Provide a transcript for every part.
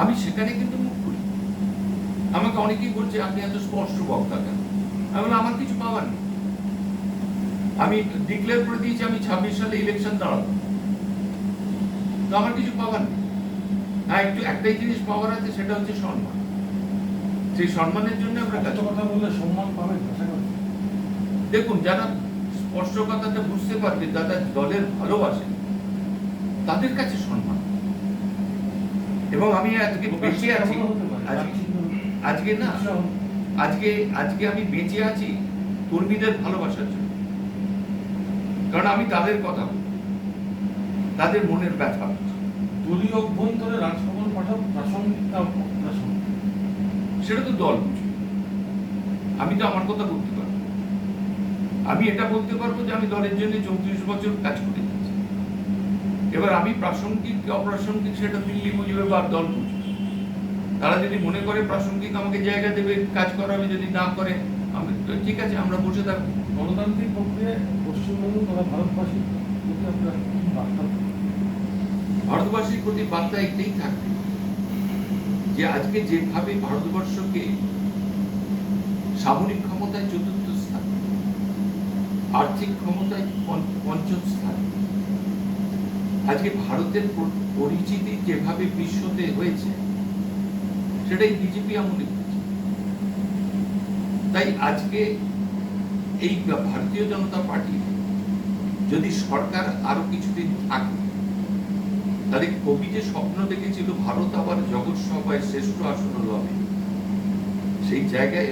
আমি সেখানে কিন্তু মুখ করি। আমাকে অনেকেই বলছে আপনি এত স্পষ্ট বক্তা কেন? আমি বললাম আমার কিছু পাওয়ার নেই। আমি ডিক্লেয়ার করে দিয়েছি আমি 26 সালে ইলেকশন দাঁড়াবো, তো আমার কিছু পাওয়ার নেই। হ্যাঁ, একটু একটাই জিনিস পাওয়ার আছে, সেটা হচ্ছে সম্মান। সেই সম্মানের জন্য আমরা কাজ কথা বললে সম্মান পাবেন। দেখুন, যারা স্পষ্ট কথাটা বুঝতে পারবে, যারা দলের ভালোবাসে, তাদের কাছে সম্মান। এবং আমি আজকে বেঁচে আছি, আজকে না, আজকে আমি বেঁচে আছি কর্মীদের ভালোবাসার জন্য। কারণ আমি তাদের কথা বলি, তাদের মনের ব্যথা। দলীয় অভ্যন্তরে রাজভবন পাঠাও প্রাসঙ্গিক না অপ্রাসঙ্গিক সেটা তো দল বুঝবে। আমি তো আমার কথা বলতে পারবো। আমি এটা বলতে পারবো যে আমি দলের জন্য 34 বছর কাজ করে যাচ্ছি। এবার আমি প্রাসঙ্গিক কি অপ্রাসঙ্গিক সেটা দিল্লি বুঝবে বা দল বুঝবে। তারা যদি মনে করে প্রাসঙ্গিক আমাকে জায়গা দেবে, কাজ করাবে, যদি না করে আমি ঠিক আছে, আমরা বসে থাকবো। গণতান্ত্রিক প্রক্রিয়ায় পশ্চিমবঙ্গ তথা ভারতবাসীর প্রতি আপনার কি বার্তা? ভারতবাসীর প্রতি বার্তা একটাই থাকবে যে আজকে যেভাবে ভারতবর্ষকে সামরিক ক্ষমতায় 4র্থ স্থান, আর্থিক ক্ষমতায় 5ম স্থান, আজকে ভারতের পরিচিতি যেভাবে বিশ্বতে হয়েছে, সেটাই বিজেপি আমলে হয়েছে। তাই আজকে এই ভারতীয় জনতা পার্টি যদি সরকার আরো কিছুদিন থাকে, তাহলে কবি যে স্বপ্ন দেখেছিল ভারত আবার জগৎ সভায় শ্রেষ্ঠ আসন লবে, সেই জায়গায়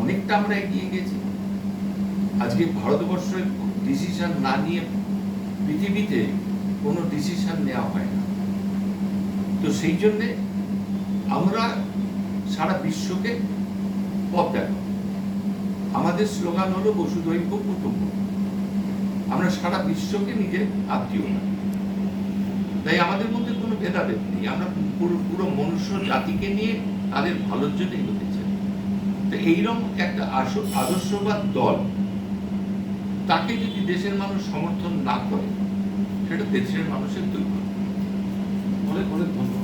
অনেকটা আমরা এগিয়ে গেছি। আজকে ভারতবর্ষের ডিসিশন না নিয়ে পৃথিবীতে কোনো ডিসিশন নেওয়া হয় না। তো সেই জন্যে আমরা সারা বিশ্বকে পথ দেখাবো। আমাদের স্লোগান হলো বসুধৈব কুটুম্ব। আমরা সারা বিশ্বকে নিজের আত্মীয় না। তাই আমাদের মধ্যে কোনো ভেদাভেদ নেই। আমরা পুরো মনুষ্য জাতিকে নিয়ে তাদের ভালোর জন্য এগোতে চাই। তো এইরকম একটা আদর্শবাদ দল, তাকে যদি দেশের মানুষ সমর্থন না করে, সেটা দেশের মানুষের দুর্ভাগ্য। অনেক অনেক ধন্যবাদ।